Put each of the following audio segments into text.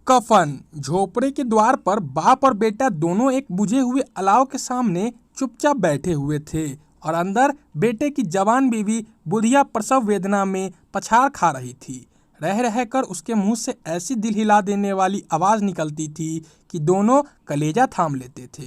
कफन। झोपड़े के द्वार पर बाप और बेटा दोनों एक बुझे हुए अलाव के सामने चुपचाप बैठे हुए थे और अंदर बेटे की जवान बीवी बुधिया प्रसव वेदना में पछाड़ खा रही थी। रह रहकर उसके मुंह से ऐसी दिल हिला देने वाली आवाज निकलती थी कि दोनों कलेजा थाम लेते थे।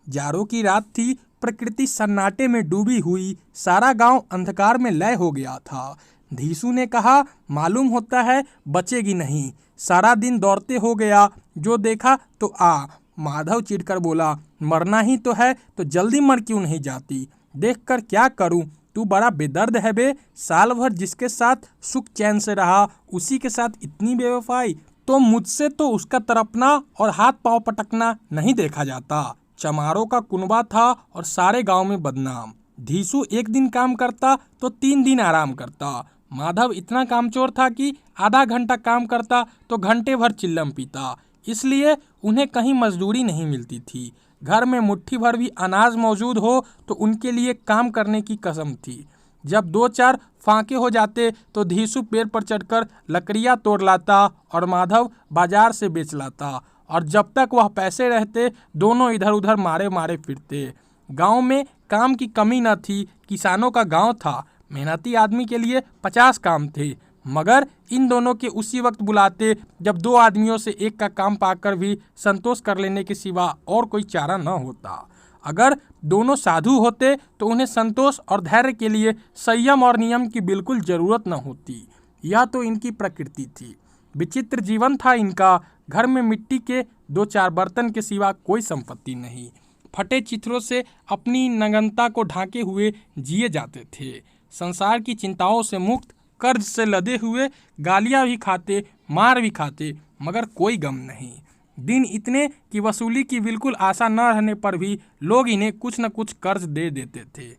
जाड़ों की रात थी, प्रकृति सन्नाटे में डूबी हुई, सारा गांव अंधकार में लय हो गया था। धीसू ने कहा, मालूम होता है बचेगी नहीं, सारा दिन दौड़ते हो गया, जो देखा तो आ। माधव चिढ़कर बोला, मरना ही तो है तो जल्दी मर क्यों नहीं जाती, देखकर क्या करूं, तू बड़ा बेदर्द है बे। साल भर जिसके साथ सुख चैन से रहा उसी के साथ इतनी बेवफाई। तो मुझसे तो उसका तरपना और हाथ पांव पटकना नहीं देखा जाता। चमारों का कुनबा था और सारे गांव में बदनाम। धीसू एक दिन काम करता तो 3 दिन आराम करता। माधव इतना कामचोर था कि आधा घंटा काम करता तो घंटे भर चिल्लम पीता। इसलिए उन्हें कहीं मजदूरी नहीं मिलती थी। घर में मुट्ठी भर भी अनाज मौजूद हो तो उनके लिए काम करने की कसम थी। जब 2-4 फाके हो जाते तो धीसू पेड़ पर चढ़कर लकड़ियां तोड़ लाता और माधव बाजार से बेच लाता, और जब तक वह पैसे रहते दोनों इधर उधर मारे मारे फिरते। गांव में काम की कमी न थी, किसानों का गांव था, मेहनती आदमी के लिए 50 काम थे, मगर इन दोनों के उसी वक्त बुलाते जब 2 आदमियों से एक का काम पाकर भी संतोष कर लेने के सिवा और कोई चारा न होता। अगर दोनों साधु होते तो उन्हें संतोष और धैर्य के लिए संयम और नियम की बिल्कुल जरूरत न होती। यह तो इनकी प्रकृति थी। विचित्र जीवन था इनका। घर में मिट्टी के 2-4 बर्तन के सिवा कोई संपत्ति नहीं। फटे चित्रों से अपनी नग्नता को ढांके हुए जिए जाते थे। संसार की चिंताओं से मुक्त, कर्ज से लदे हुए, गालियां भी खाते, मार भी खाते, मगर कोई गम नहीं। दिन इतने कि वसूली की बिल्कुल आशा न रहने पर भी लोग इन्हें कुछ न कुछ कर्ज दे देते थे।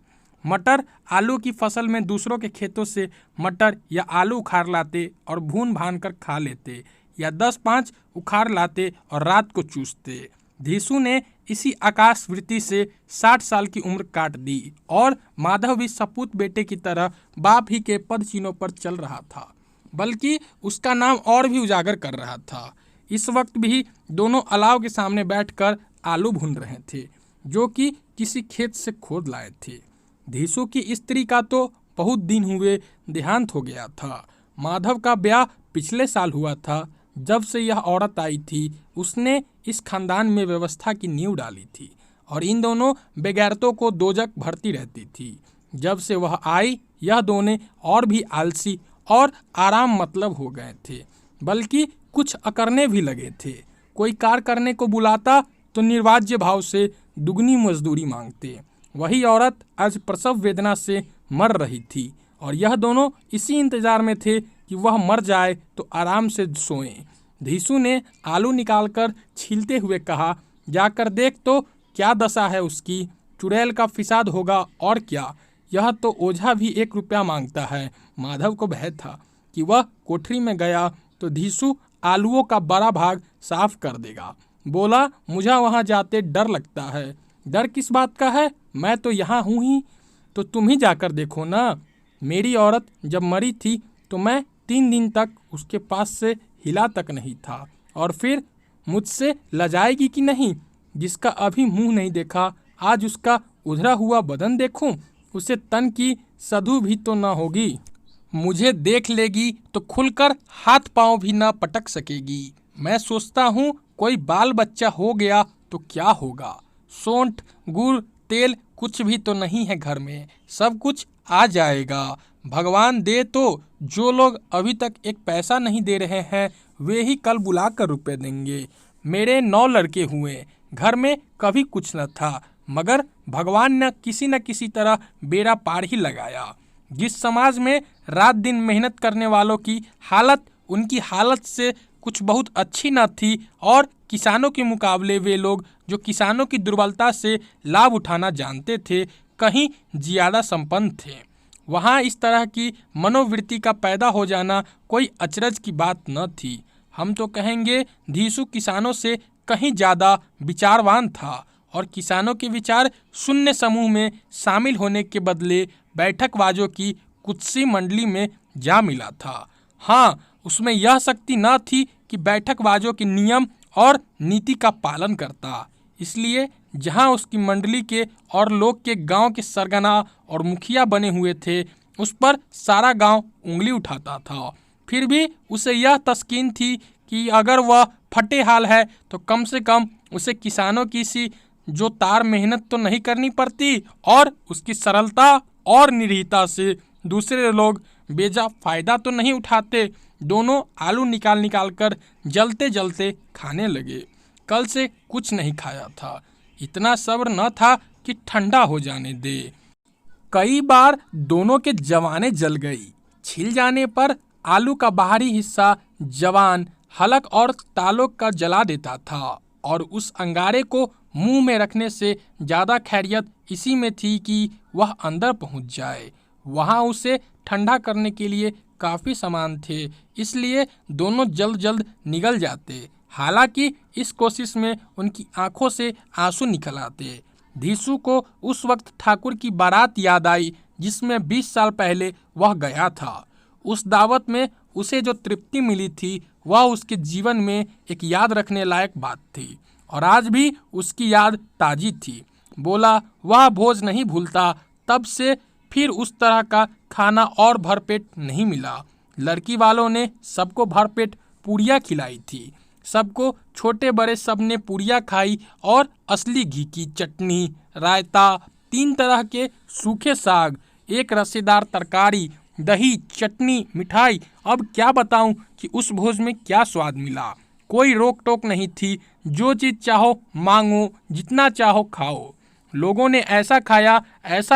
मटर आलू की फसल में दूसरों के खेतों से मटर या आलू उखाड़ लाते और भून भान कर खा लेते, या 10-5 उखाड़ लाते और रात को चूसते। धीसू ने इसी आकाश वृत्ति से 60 साल की उम्र काट दी और माधव भी सपूत बेटे की तरह बाप ही के पद चिन्हों पर चल रहा था, बल्कि उसका नाम और भी उजागर कर रहा था। इस वक्त भी दोनों अलाव के सामने बैठकर आलू भून रहे थे, जो कि किसी खेत से खोद लाए थे। धीसू की स्त्री का तो बहुत दिन हुए देहांत हो गया था। माधव का ब्याह पिछले साल हुआ था। जब से यह औरत आई थी उसने इस खानदान में व्यवस्था की नींव डाली थी और इन दोनों बेगैरतों को दोजक भरती रहती थी। जब से वह आई यह दोनों और भी आलसी और आराम मतलब हो गए थे, बल्कि कुछ अकरने भी लगे थे। कोई कार्य करने को बुलाता तो निर्वाज्य भाव से दुगनी मजदूरी मांगते। वही औरत आज प्रसव वेदना से मर रही थी और यह दोनों इसी इंतजार में थे कि वह मर जाए तो आराम से सोएं। धीसू ने आलू निकालकर छीलते हुए कहा, जाकर देख तो क्या दशा है उसकी, चुड़ैल का फिसाद होगा और क्या। यह तो ओझा भी 1 रुपया मांगता है। माधव को भय था कि वह कोठरी में गया तो धीसू आलूओं का बड़ा भाग साफ कर देगा। बोला, मुझे वहां जाते डर लगता है। डर किस बात का है, मैं तो यहाँ हूँ ही, तो तुम ही जाकर देखो ना। मेरी औरत जब मरी थी तो मैं 3 दिन तक उसके पास से हिला तक नहीं था, और फिर मुझसे लजाएगी कि नहीं। जिसका अभी मुंह नहीं देखा आज उसका उधरा हुआ बदन देखूं, उसे तन की सधु भी तो न होगी। मुझे देख लेगी तो खुलकर हाथ पांव भी न पटक सकेगी। मैं सोचता हूँ कोई बाल बच्चा हो गया तो क्या होगा। सोंठ, गुड़, तेल कुछ भी तो नहीं है घर में, सब कुछ आ जाएगा। भगवान दे तो जो लोग अभी तक 1 पैसा नहीं दे रहे हैं वे ही कल बुलाकर रुपए देंगे। मेरे 9 लड़के हुए, घर में कभी कुछ न था, मगर भगवान ने किसी न किसी तरह बेड़ा पार ही लगाया। जिस समाज में रात दिन मेहनत करने वालों की हालत उनकी हालत से कुछ बहुत अच्छी न थी और किसानों के मुकाबले वे लोग जो किसानों की दुर्बलता से लाभ उठाना जानते थे कहीं ज्यादा संपन्न थे, वहाँ इस तरह की मनोवृत्ति का पैदा हो जाना कोई अचरज की बात न थी। हम तो कहेंगे धीसू किसानों से कहीं ज़्यादा विचारवान था और किसानों के विचार शून्य समूह में शामिल होने के बदले बैठकबाजों की कुत्सी मंडली में जा मिला था। हाँ, उसमें यह शक्ति न थी कि बैठकबाजों के नियम और नीति का पालन करता। इसलिए जहां उसकी मंडली के और लोग के गांव के सरगना और मुखिया बने हुए थे, उस पर सारा गांव उंगली उठाता था। फिर भी उसे यह तस्कीन थी कि अगर वह फटे हाल है तो कम से कम उसे किसानों की सी जो तार मेहनत तो नहीं करनी पड़ती, और उसकी सरलता और निरीहता से दूसरे लोग बेजा फायदा तो नहीं उठाते। दोनों आलू निकाल निकाल कर जलते जलते खाने लगे। कल से कुछ नहीं खाया था, इतना सब्र न था कि ठंडा हो जाने दे। कई बार दोनों के जवानें जल गई। छिल जाने पर आलू का बाहरी हिस्सा जवान हलक और तालों का जला देता था, और उस अंगारे को मुंह में रखने से ज़्यादा खैरियत इसी में थी कि वह अंदर पहुंच जाए। वहां उसे ठंडा करने के लिए काफ़ी सामान थे, इसलिए दोनों जल्द जल्द निगल जाते। हालांकि इस कोशिश में उनकी आंखों से आंसू निकल आते। धीसू को उस वक्त ठाकुर की बारात याद आई जिसमें 20 साल पहले वह गया था। उस दावत में उसे जो तृप्ति मिली थी वह उसके जीवन में एक याद रखने लायक बात थी, और आज भी उसकी याद ताजी थी। बोला वह भोज नहीं भूलता। तब से फिर उस तरह का खाना और भरपेट नहीं मिला। लड़की वालों ने सबको भरपेट पूरियाँ खिलाई थी। सबको, छोटे बड़े सब ने पूरियाँ खाई, और असली घी की चटनी, रायता, 3 तरह के सूखे साग, एक रसेदार तरकारी, दही, चटनी, मिठाई। अब क्या बताऊं कि उस भोज में क्या स्वाद मिला। कोई रोक टोक नहीं थी, जो चीज़ चाहो मांगो, जितना चाहो खाओ। लोगों ने ऐसा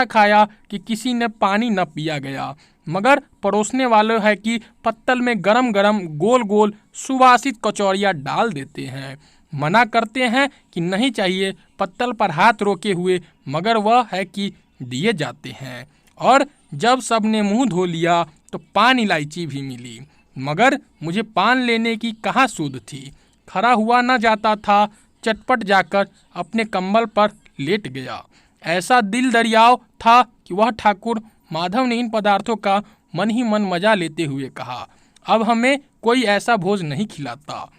खाया कि किसी ने पानी न पिया गया। मगर परोसने वाले है कि पत्तल में गरम गरम गोल गोल सुवासित कचौरियाँ डाल देते हैं। मना करते हैं कि नहीं चाहिए, पत्तल पर हाथ रोके हुए, मगर वह है कि दिए जाते हैं। और जब सब ने मुंह धो लिया तो पान इलायची भी मिली, मगर मुझे पान लेने की कहाँ सूध थी। खड़ा हुआ न जाता था। चटपट जाकर अपने कंबल पर लेट गया। ऐसा दिल दरियाव था कि वह ठाकुर माधव ने इन पदार्थों का मन ही मन मजा लेते हुए कहा, अब हमें कोई ऐसा भोज नहीं खिलाता।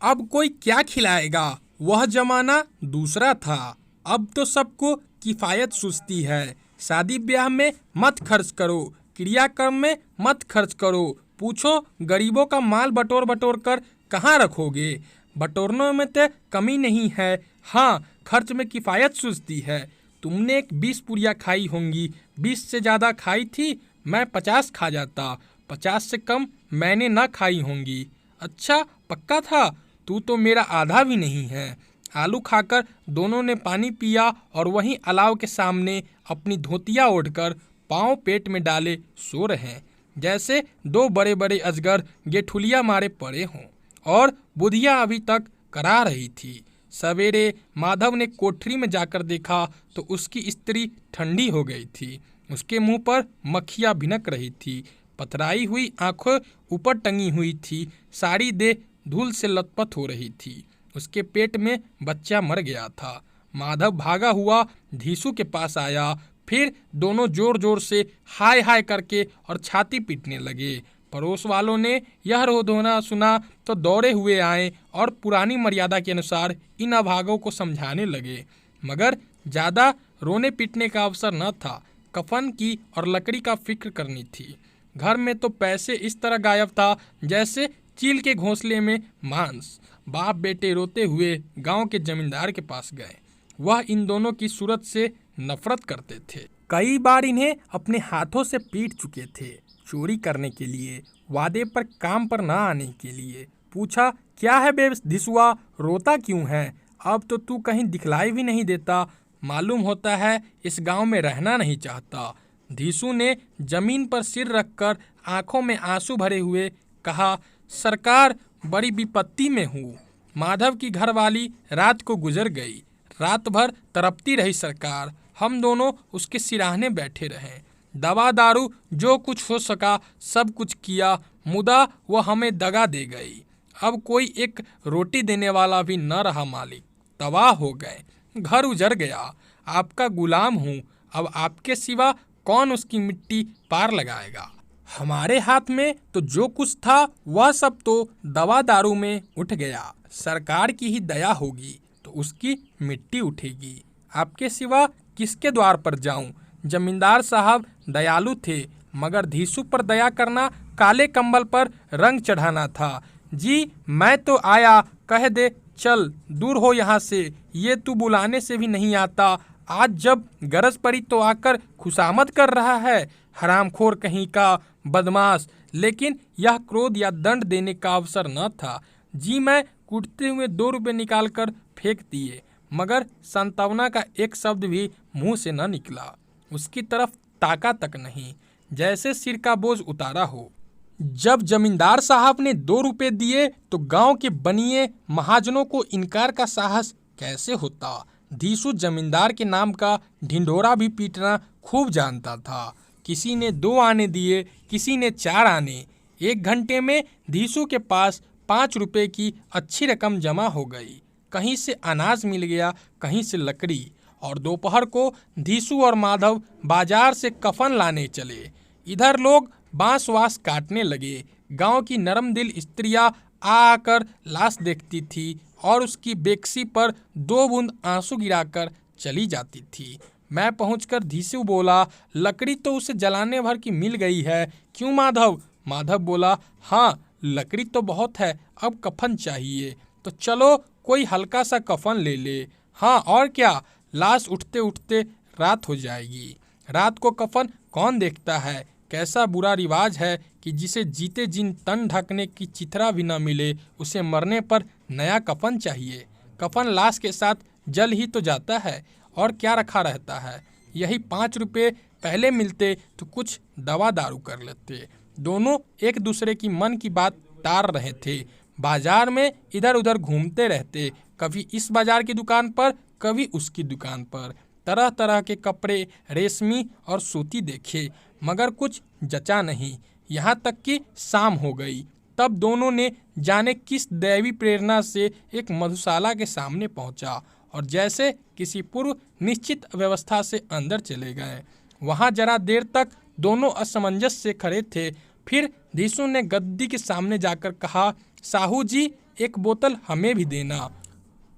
अब कोई क्या खिलाएगा। वह जमाना दूसरा था। अब तो सबको किफायत सुस्ती है। शादी ब्याह में मत खर्च करो, क्रियाक्रम में मत खर्च करो। पूछो गरीबों का माल बटोर बटोर कर कहाँ रखोगे। बटोरने में तो कमी नहीं है, हाँ खर्च में किफायत सुस्ती है। तुमने एक 20 पूरियाँ खाई होंगी, 20 से ज़्यादा खाई थी, मैं 50 खा जाता। 50 से कम मैंने न खाई होंगी। अच्छा पक्का था, तू तो मेरा आधा भी नहीं है। आलू खाकर दोनों ने पानी पिया और वहीं अलाव के सामने अपनी धोतियाँ ओढ़कर पाँव पेट में डाले सो रहे, जैसे 2 बड़े बड़े अजगर गेठुलिया मारे पड़े हों। और बुधिया अभी तक करा रही थी। सवेरे माधव ने कोठरी में जाकर देखा तो उसकी स्त्री ठंडी हो गई थी। उसके मुंह पर मक्खियाँ भिनक रही थी। पथराई हुई आंखें ऊपर टंगी हुई थी। सारी देह धूल से लथपथ हो रही थी। उसके पेट में बच्चा मर गया था। माधव भागा हुआ धीसू के पास आया। फिर दोनों जोर जोर से हाय हाय करके और छाती पीटने लगे। पड़ोस वालों ने यह रोदना सुना तो दौड़े हुए आए और पुरानी मर्यादा के अनुसार इन अभागों को समझाने लगे, मगर ज़्यादा रोने पीटने का अवसर न था। कफन की और लकड़ी का फिक्र करनी थी। घर में तो पैसे इस तरह गायब था जैसे चील के घोंसले में मांस। बाप बेटे रोते हुए गांव के जमींदार के पास गए। वह इन दोनों की सूरत से नफरत करते थे। कई बार इन्हें अपने हाथों से पीट चुके थे, चोरी करने के लिए, वादे पर काम पर ना आने के लिए। पूछा क्या है बे धिसुआ, रोता क्यों है? अब तो तू कहीं दिखलाई भी नहीं देता, मालूम होता है इस गांव में रहना नहीं चाहता। धीसू ने जमीन पर सिर रखकर आंखों में आंसू भरे हुए कहा, सरकार बड़ी विपत्ति में हूँ। माधव की घरवाली रात को गुजर गई। रात भर तड़पती रही सरकार। हम दोनों उसके सिराहने बैठे रहे। दवा दारू जो कुछ हो सका सब कुछ किया, मुदा वो हमें दगा दे गई। अब कोई एक रोटी देने वाला भी न रहा मालिक। तबाह हो गए, घर उजड़ गया। आपका गुलाम हूँ, अब आपके सिवा कौन उसकी मिट्टी पार लगाएगा। हमारे हाथ में तो जो कुछ था वह सब तो दवा दारू में उठ गया। सरकार की ही दया होगी तो उसकी मिट्टी उठेगी। आपके सिवा किसके द्वार पर जाऊं? जमींदार साहब दयालु थे, मगर धीसू पर दया करना काले कंबल पर रंग चढ़ाना था। जी मैं तो आया, कह दे चल दूर हो यहाँ से, ये तू बुलाने से भी नहीं आता। आज जब गरज पड़ी तो आकर खुशामद कर रहा है, हरामखोर कहीं का बदमाश। लेकिन यह क्रोध या दंड देने का अवसर न था। जी मैं कूटते हुए 2 रुपये निकाल कर फेंक दिए, मगर संतावना का एक शब्द भी मुंह से न निकला। उसकी तरफ ताका तक नहीं, जैसे सिर का बोझ उतारा हो। जब जमींदार साहब ने 2 रुपये दिए तो गांव के बनिए महाजनों को इनकार का साहस कैसे होता। धीसू जमींदार के नाम का ढिंढोरा भी पीटना खूब जानता था। किसी ने 2 आने दिए, किसी ने 4 आने। 1 घंटे में धीसू के पास 5 रुपये की अच्छी रकम जमा हो गई। कहीं से अनाज मिल गया, कहीं से लकड़ी। और दोपहर को धीसू और माधव बाजार से कफन लाने चले। इधर लोग बांस वास काटने लगे। गांव की नरम दिल स्त्रियां आकर लाश देखती थी और उसकी बेक्सी पर 2 बूंद आंसू गिराकर चली जाती थी। मैं पहुंचकर धीसू बोला, लकड़ी तो उसे जलाने भर की मिल गई है, क्यों माधव? माधव बोला, हाँ लकड़ी तो बहुत है, अब कफन चाहिए। तो चलो कोई हल्का सा कफन ले ले। हाँ और क्या, लाश उठते उठते रात हो जाएगी। रात को कफन कौन देखता है? कैसा बुरा रिवाज है कि जिसे जीते जिन तन ढकने की चिथरा भी न मिले, उसे मरने पर नया कफन चाहिए। कफन लाश के साथ जल ही तो जाता है, और क्या रखा रहता है। यही 5 रुपये पहले मिलते तो कुछ दवा दारू कर लेते। दोनों एक दूसरे की मन की बात टार रहे थे। बाजार में इधर उधर घूमते रहते, कभी इस बाजार की दुकान पर, कभी उसकी दुकान पर। तरह तरह के कपड़े, रेशमी और सूती देखे, मगर कुछ जचा नहीं। यहाँ तक कि शाम हो गई। तब दोनों ने जाने किस दैवी प्रेरणा से एक मधुशाला के सामने पहुंचा और जैसे किसी पूर्व निश्चित व्यवस्था से अंदर चले गए। वहां जरा देर तक दोनों असमंजस से खड़े थे। फिर धीसू ने गद्दी के सामने जाकर कहा, साहू जी एक बोतल हमें भी देना।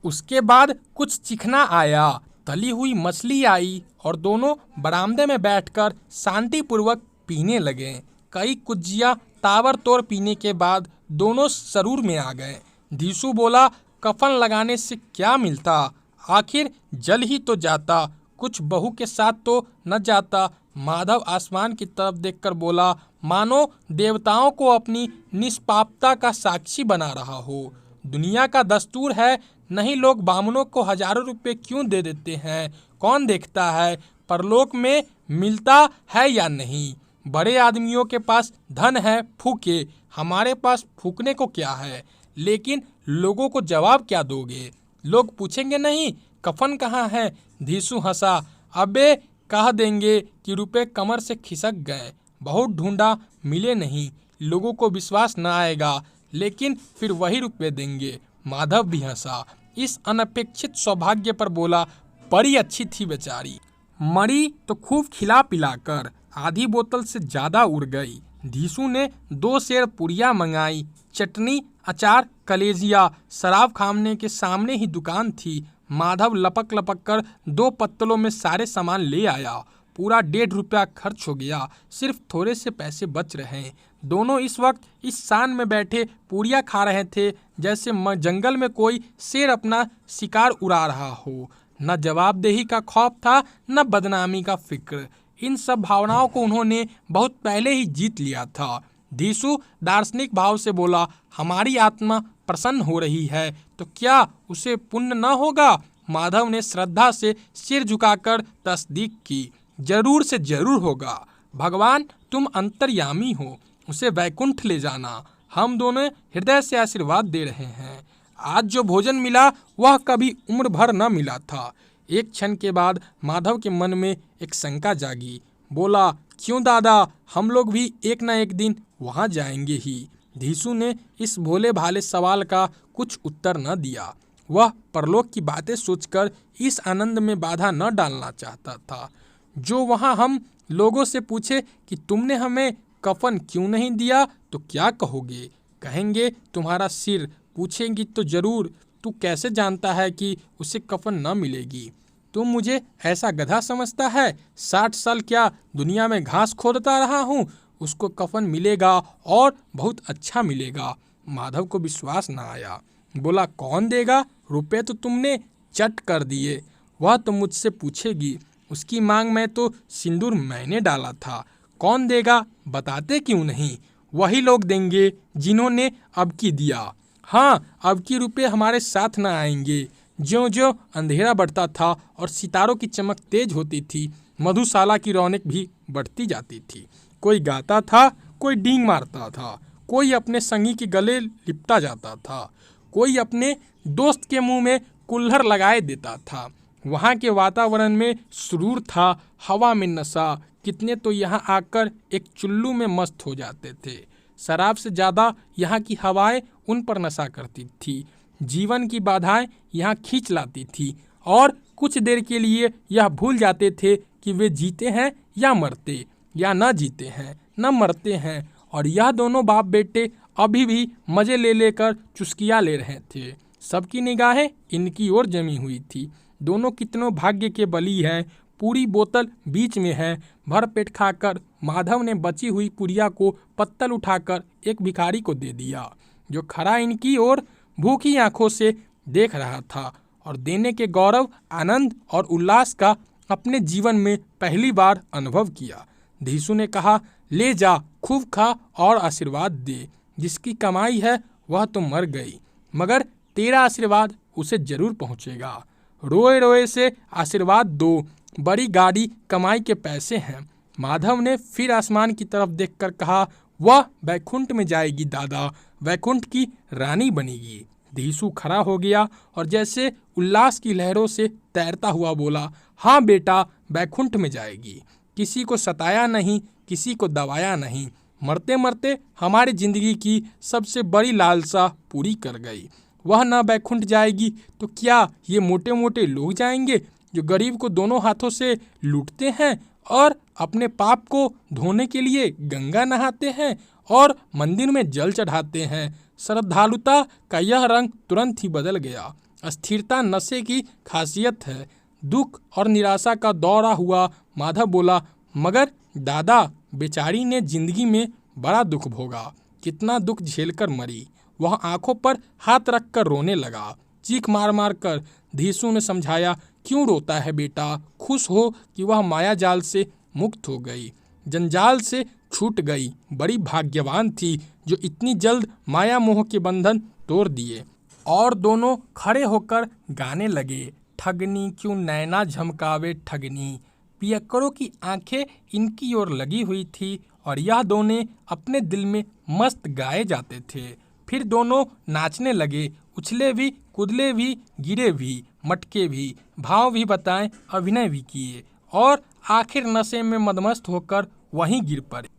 उसके बाद कुछ चिखना आया, तली हुई मछली आई और दोनों बरामदे में बैठकर शांतिपूर्वक पीने लगे। कई कुज्जिया ताबड़तोड़ पीने के बाद दोनों सरूर में आ गए। धीसू बोला, कफन लगाने से क्या मिलता, आखिर जल ही तो जाता, कुछ बहू के साथ तो न जाता। माधव आसमान की तरफ देखकर बोला, मानो देवताओं को अपनी निष्पापता का साक्षी बना रहा हो। दुनिया का दस्तूर है, नहीं लोग बामनों को हजारों रुपए क्यों दे देते हैं, कौन देखता है परलोक में मिलता है या नहीं। बड़े आदमियों के पास धन है, फूके, हमारे पास फूकने को क्या है। लेकिन लोगों को जवाब क्या दोगे? लोग पूछेंगे नहीं कफन कहाँ है। धीसू हंसा, अबे कह देंगे कि रुपए कमर से खिसक गए, बहुत ढूंढा मिले नहीं। लोगों को विश्वास न आएगा, लेकिन फिर वही रुपए देंगे। माधव भी हंसा। इस अनपेक्षित सौभाग्य पर बोला, बड़ी अच्छी थी बेचारी, मरी तो खूब खिला पिलाकर, आधी बोतल से ज्यादा उड़ गई। धीसू ने 2 सेर पुड़िया मंगाई, चटनी, अचार, कलेजिया। शराब खाने के सामने ही दुकान थी। माधव लपक लपक कर 2 पत्तलों में सारे सामान ले आया। पूरा 1.5 रुपया खर्च हो गया, सिर्फ थोड़े से पैसे बच रहे। दोनों इस वक्त इस शान में बैठे पूरियाँ खा रहे थे जैसे जंगल में कोई शेर अपना शिकार उड़ा रहा हो। न जवाबदेही का खौफ था, न बदनामी का फिक्र। इन सब भावनाओं को उन्होंने बहुत पहले ही जीत लिया था। धीसू दार्शनिक भाव से बोला, हमारी आत्मा प्रसन्न हो रही है तो क्या उसे पुण्य न होगा? माधव ने श्रद्धा से सिर झुकाकर तस्दीक की, जरूर से जरूर होगा। भगवान तुम अंतर्यामी हो, उसे वैकुंठ ले जाना। हम दोनों हृदय से आशीर्वाद दे रहे हैं। आज जो भोजन मिला वह कभी उम्र भर न मिला था। एक क्षण के बाद माधव के मन में एक शंका जागी। बोला, क्यों दादा, हम लोग भी एक न एक दिन वहां जाएंगे ही। धीसू ने इस भोले भाले सवाल का कुछ उत्तर न दिया। वह परलोक की बातें सोचकर इस आनंद में बाधा न डालना चाहता था। जो वहां हम लोगों से पूछे कि तुमने हमें कफन क्यों नहीं दिया तो क्या कहोगे? कहेंगे तुम्हारा सिर। पूछेंगी तो जरूर, तू कैसे जानता है कि उसे कफन न मिलेगी? तुम मुझे ऐसा गधा समझता है? 60 साल क्या दुनिया में घास खोदता रहा हूँ, उसको कफन मिलेगा और बहुत अच्छा मिलेगा। माधव को विश्वास न आया। बोला, कौन देगा? रुपए तो तुमने चट कर दिए। वह तो मुझसे पूछेगी, उसकी मांग में तो सिंदूर मैंने डाला था। कौन देगा बताते क्यों नहीं? वही लोग देंगे जिन्होंने अब की दिया। हाँ, अब की रुपए हमारे साथ न आएंगे। ज्यों-ज्यों अंधेरा बढ़ता था और सितारों की चमक तेज होती थी, मधुशाला की रौनक भी बढ़ती जाती थी। कोई गाता था, कोई डींग मारता था, कोई अपने संगी के गले लिपटा जाता था, कोई अपने दोस्त के मुंह में कुल्हड़ लगाए देता था। वहाँ के वातावरण में सुरूर था, हवा में नशा। कितने तो यहाँ आकर एक चुल्लू में मस्त हो जाते थे। शराब से ज़्यादा यहाँ की हवाएं उन पर नशा करती थी। जीवन की बाधाएं यहाँ खींच लाती थी और कुछ देर के लिए यह भूल जाते थे कि वे जीते हैं या मरते, या न जीते हैं न मरते हैं। और यह दोनों बाप बेटे अभी भी मज़े ले लेकर चुस्कियाँ ले रहे थे। सबकी निगाहें इनकी ओर जमी हुई थी। दोनों कितनों भाग्य के बली हैं। पूरी बोतल बीच में है। भर पेट खाकर माधव ने बची हुई पुड़िया को पत्तल उठाकर एक भिखारी को दे दिया, जो खड़ा इनकी ओर भूखी आंखों से देख रहा था और देने के गौरव, आनंद और उल्लास का अपने जीवन में पहली बार अनुभव किया। धीसू ने कहा, ले जा, खूब खा और आशीर्वाद दे। जिसकी कमाई है वह तो मर गई, मगर तेरा आशीर्वाद उसे जरूर पहुँचेगा। रोए रोए से आशीर्वाद दो, बड़ी गाड़ी कमाई के पैसे हैं। माधव ने फिर आसमान की तरफ देखकर कहा, वह बैकुंठ में जाएगी दादा, बैकुंठ की रानी बनेगी। धीसू खड़ा हो गया और जैसे उल्लास की लहरों से तैरता हुआ बोला, हाँ बेटा, बैकुंठ में जाएगी। किसी को सताया नहीं, किसी को दबाया नहीं। मरते मरते हमारी जिंदगी की सबसे बड़ी लालसा पूरी कर गई। वह न बैकुंठ जाएगी तो क्या ये मोटे मोटे लोग जाएंगे, जो गरीब को दोनों हाथों से लूटते हैं और अपने पाप को धोने के लिए गंगा नहाते हैं और मंदिर में जल चढ़ाते हैं। श्रद्धालुता का यह रंग तुरंत ही बदल गया। अस्थिरता नशे की खासियत है। दुख और निराशा का दौरा हुआ। माधव बोला, मगर दादा, बेचारी ने जिंदगी में बड़ा दुख भोगा, कितना दुख झेलकर मरी। वह आंखों पर हाथ रखकर रोने लगा, चीख मार मार कर। धीसू ने समझाया, क्यों रोता है बेटा, खुश हो कि वह माया जाल से मुक्त हो गई, जंजाल से छूट गई। बड़ी भाग्यवान थी जो इतनी जल्द माया मोह के बंधन तोड़ दिए। और दोनों खड़े होकर गाने लगे, ठगनी क्यों नैना झमकावे ठगनी। पियक्कड़ों की आंखें इनकी ओर लगी हुई थी और यह दोनों अपने दिल में मस्त गाए जाते थे। फिर दोनों नाचने लगे, उछले भी, कूदले भी, गिरे भी, मटके भी, भाव भी बताएं, अभिनय भी किए और आखिर नशे में मदमस्त होकर वहीं गिर पड़े।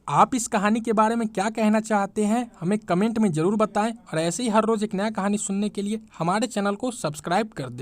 आप इस कहानी के बारे में क्या कहना चाहते हैं, हमें कमेंट में ज़रूर बताएं और ऐसे ही हर रोज़ एक नया कहानी सुनने के लिए हमारे चैनल को सब्सक्राइब कर दें।